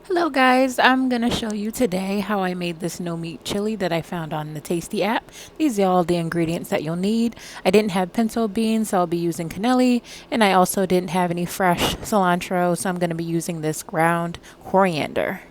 Hello guys, I'm going to show you today how I made this no meat chili that I found on the Tasty app. These are all the ingredients that you'll need. I didn't have pinto beans, so I'll be using cannelli, and I also didn't have any fresh cilantro, so I'm going to be using this ground coriander.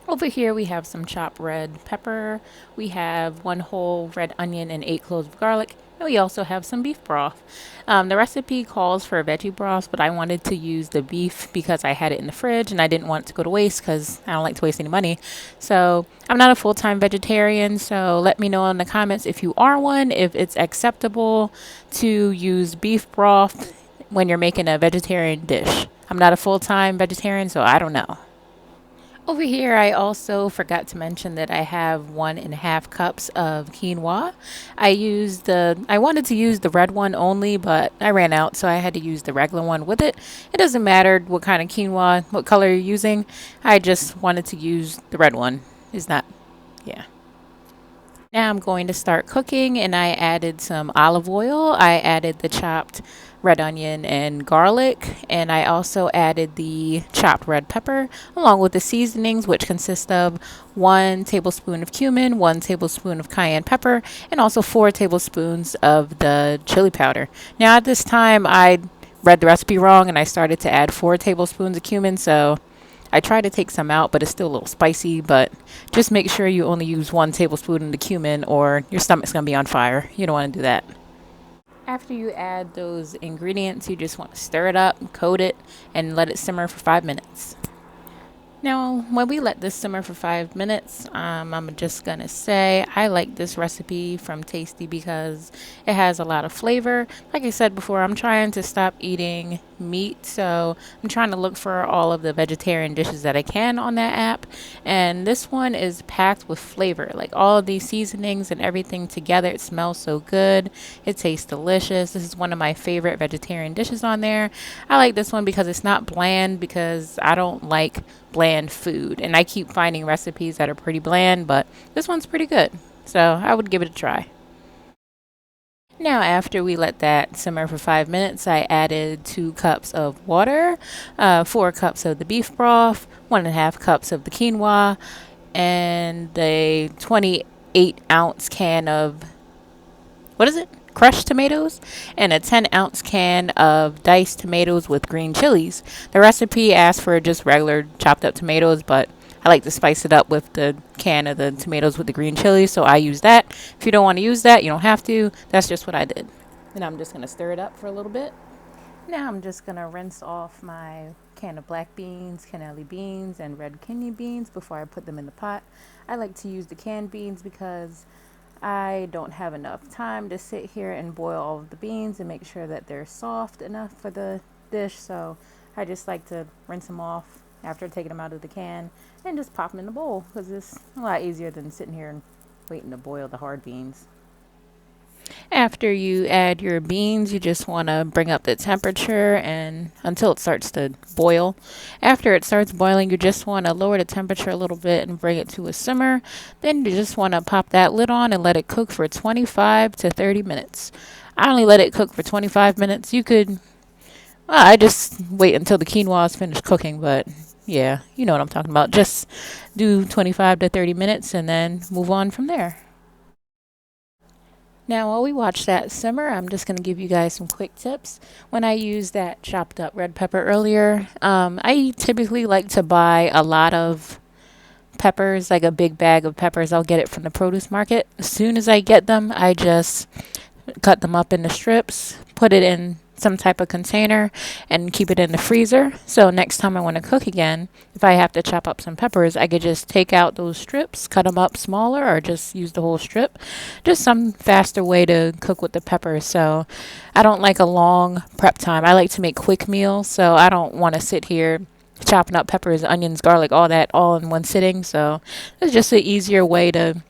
Over here we have some chopped red pepper, we have one whole red onion and 8 cloves of garlic, and we also have some beef broth. The recipe calls for veggie broth, but I wanted to use the beef because I had it in the fridge and I didn't want it to go to waste because I don't like to waste any money. So I'm not a full-time vegetarian, so let me know in the comments if you are one, if it's acceptable to use beef broth when you're making a vegetarian dish. I'm not a full-time vegetarian, so I don't know. Over here, I also forgot to mention that I have 1.5 cups of quinoa. I wanted to use the red one only, but I ran out, so I had to use the regular one with it. It doesn't matter what kind of quinoa, what color you're using. I just wanted to use the red one. It's not, yeah. Now I'm going to start cooking, and I added some olive oil. I added the chopped red onion and garlic, and I also added the chopped red pepper along with the seasonings, which consist of 1 tablespoon of cumin, 1 tablespoon of cayenne pepper, and also 4 tablespoons of the chili powder. Now at this time I read the recipe wrong and I started to add 4 tablespoons of cumin, so I try to take some out, but it's still a little spicy. But just make sure you only use 1 tablespoon of the cumin or your stomach's going to be on fire. You don't want to do that. After you add those ingredients, you just want to stir it up, coat it, and let it simmer for 5 minutes. Now, when we let this simmer for 5 minutes, I'm just gonna say I like this recipe from Tasty because it has a lot of flavor. Like I said before, I'm trying to stop eating meat, so I'm trying to look for all of the vegetarian dishes that I can on that app. And this one is packed with flavor, like all of these seasonings and everything together. It smells so good. It tastes delicious. This is one of my favorite vegetarian dishes on there. I like this one because it's not bland, because I don't like bland food, and I keep finding recipes that are pretty bland, but this one's pretty good, so I would give it a try. Now after we let that simmer for 5 minutes, I added 2 cups of water, 4 cups of the beef broth, 1.5 cups of the quinoa, and a 28-ounce can of, what is it, crushed tomatoes, and a 10-ounce can of diced tomatoes with green chilies. The recipe asks for just regular chopped up tomatoes, but I like to spice it up with the can of the tomatoes with the green chilies, so I use that. If you don't want to use that, you don't have to. That's just what I did. And I'm just going to stir it up for a little bit. Now I'm just going to rinse off my can of black beans, cannelli beans, and red kidney beans before I put them in the pot. I like to use the canned beans because I don't have enough time to sit here and boil all of the beans and make sure that they're soft enough for the dish, so I just like to rinse them off after taking them out of the can and just pop them in the bowl because it's a lot easier than sitting here and waiting to boil the hard beans. After you add your beans, you just want to bring up the temperature and until it starts to boil. After it starts boiling, you just want to lower the temperature a little bit and bring it to a simmer. Then you just want to pop that lid on and let it cook for 25 to 30 minutes. I only let it cook for 25 minutes. You could, well, I just wait until the quinoa is finished cooking, but yeah, you know what I'm talking about. Just do 25 to 30 minutes and then move on from there. Now, while we watch that simmer, I'm just going to give you guys some quick tips. When I used that chopped up red pepper earlier, I typically like to buy a lot of peppers, like a big bag of peppers. I'll get it from the produce market. As soon as I get them, I just cut them up into strips, put it in some type of container, and keep it in the freezer. So next time I want to cook again, if I have to chop up some peppers, I could just take out those strips, cut them up smaller, or just use the whole strip. Just some faster way to cook with the peppers. So I don't like a long prep time. I like to make quick meals, so I don't want to sit here chopping up peppers, onions, garlic, all that all in one sitting. So it's just an easier way to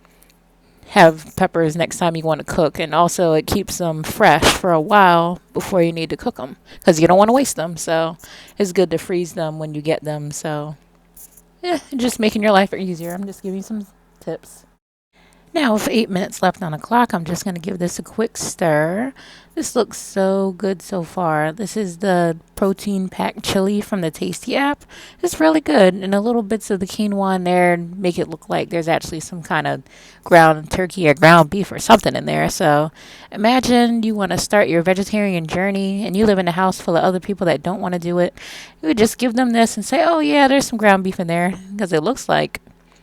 have peppers next time you want to cook, and also it keeps them fresh for a while before you need to cook them because you don't want to waste them, so it's good to freeze them when you get them. So yeah, just making your life easier. I'm just giving you some tips. Now, with 8 minutes left on the clock, I'm just going to give this a quick stir. This looks so good so far. This is the protein packed chili from the Tasty app. It's really good, and the little bits of the quinoa in there make it look like there's actually some kind of ground turkey or ground beef or something in there. So, imagine you want to start your vegetarian journey and you live in a house full of other people that don't want to do it. You would just give them this and say, "Oh, yeah, there's some ground beef in there," because it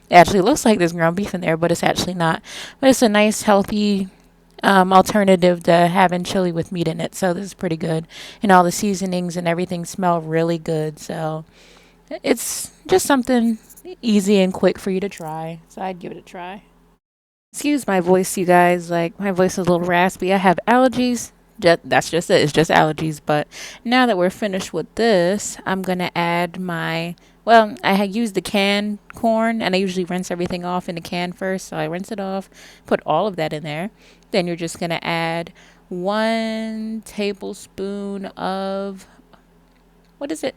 actually looks like there's ground beef in there, but it's actually not. But it's a nice, healthy alternative to having chili with meat in it. So this is pretty good. And all the seasonings and everything smell really good. So it's just something easy and quick for you to try. So I'd give it a try. Excuse my voice, you guys. Like, my voice is a little raspy. I have allergies. That's just it. It's just allergies. But now that we're finished with this, I'm going to add my. Well, I had used the canned corn, and I usually rinse everything off in the can first. So I rinse it off, put all of that in there. Then you're just going to add 1 tablespoon of. What is it?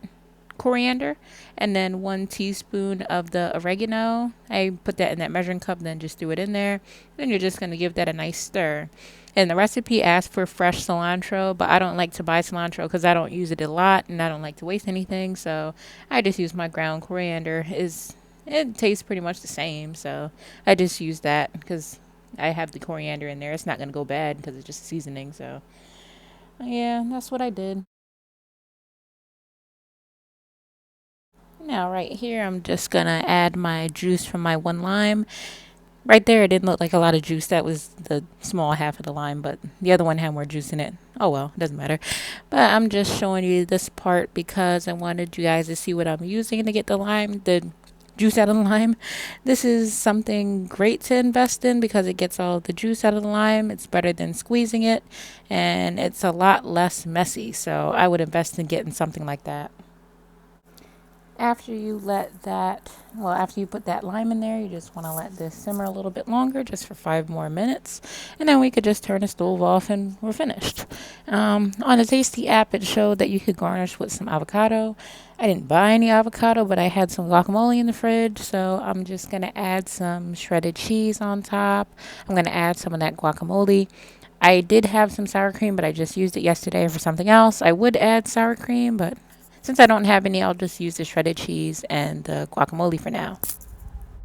Coriander, and then 1 teaspoon of the oregano. I put that in that measuring cup, then just threw it in there. Then you're just going to give that a nice stir. And the recipe asks for fresh cilantro, but I don't like to buy cilantro because I don't use it a lot and I don't like to waste anything. So I just use my ground coriander. It tastes pretty much the same, so I just use that because I have the coriander in there. It's not going to go bad because it's just seasoning. So yeah, that's what I did. Now, right here, I'm just gonna add my juice from my 1 lime. Right there, it didn't look like a lot of juice. That was the small half of the lime, but the other one had more juice in it. Oh well, it doesn't matter. But I'm just showing you this part because I wanted you guys to see what I'm using to get the juice out of the lime. This is something great to invest in because it gets all the juice out of the lime. It's better than squeezing it, and it's a lot less messy. So I would invest in getting something like that. After you put that lime in there, you just want to let this simmer a little bit longer, just for 5 more minutes. And then we could just turn the stove off and we're finished. On the Tasty app, it showed that you could garnish with some avocado. I didn't buy any avocado, but I had some guacamole in the fridge. So I'm just going to add some shredded cheese on top. I'm going to add some of that guacamole. I did have some sour cream, but I just used it yesterday for something else. I would add sour cream, but since I don't have any, I'll just use the shredded cheese and the guacamole for now.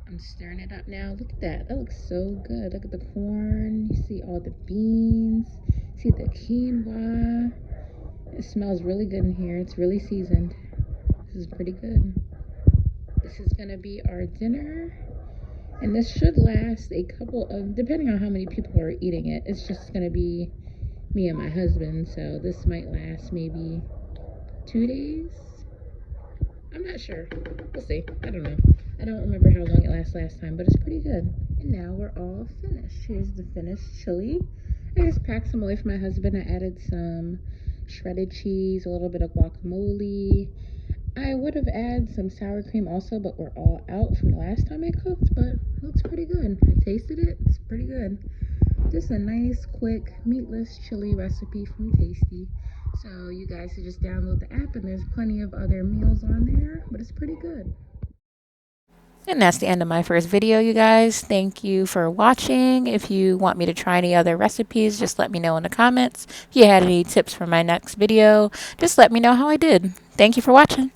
I'm stirring it up now. Look at that. That looks so good. Look at the corn. You see all the beans. See the quinoa. It smells really good in here. It's really seasoned. This is pretty good. This is going to be our dinner. And this should last depending on how many people are eating it, it's just going to be me and my husband. So this might last maybe 2 days. I'm not sure. We'll see. I don't know. I don't remember how long it last time, but it's pretty good. And now we're all finished. Here's the finished chili. I just packed some away for my husband. I added some shredded cheese, a little bit of guacamole. I would have added some sour cream also, but we're all out from the last time I cooked, but it looks pretty good. I tasted it. It's pretty good. Just a nice, quick, meatless chili recipe from Tasty. So you guys should just download the app, and there's plenty of other meals on there, but it's pretty good. And that's the end of my first video, you guys. Thank you for watching. If you want me to try any other recipes, just let me know in the comments. If you had any tips for my next video, just let me know how I did. Thank you for watching.